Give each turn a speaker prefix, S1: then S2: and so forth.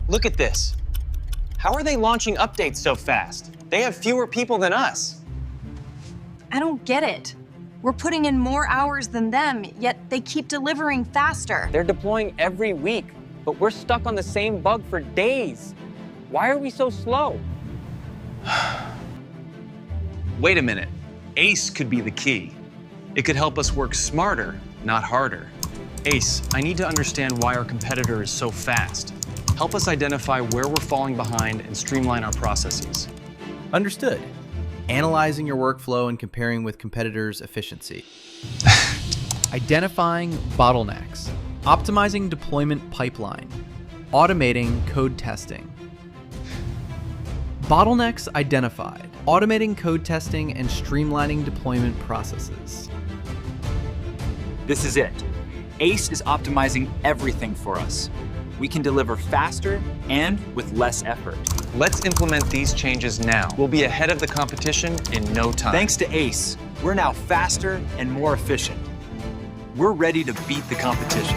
S1: Look at this. How are they launching updates so fast? They have fewer people than us.
S2: I don't get it. We're putting in more hours than them, yet they keep delivering faster.
S1: They're deploying every week, but we're stuck on the same bug for days. Why are we so slow?
S3: Wait a minute. ACE could be the key. It could help us work smarter, not harder. ACE, I need to understand why our competitor is so fast. Help us identify where we're falling behind and streamline our processes.
S4: Understood. Analyzing your workflow and comparing with competitors' efficiency. Identifying bottlenecks. Optimizing deployment pipeline. Automating code testing. Bottlenecks identified. Automating code testing and streamlining deployment processes.
S5: This is it. ACE is optimizing everything for us. We can deliver faster and with less effort.
S3: Let's implement these changes now. We'll be ahead of the competition in no time.
S5: Thanks to ACE, we're now faster and more efficient. We're ready to beat the competition.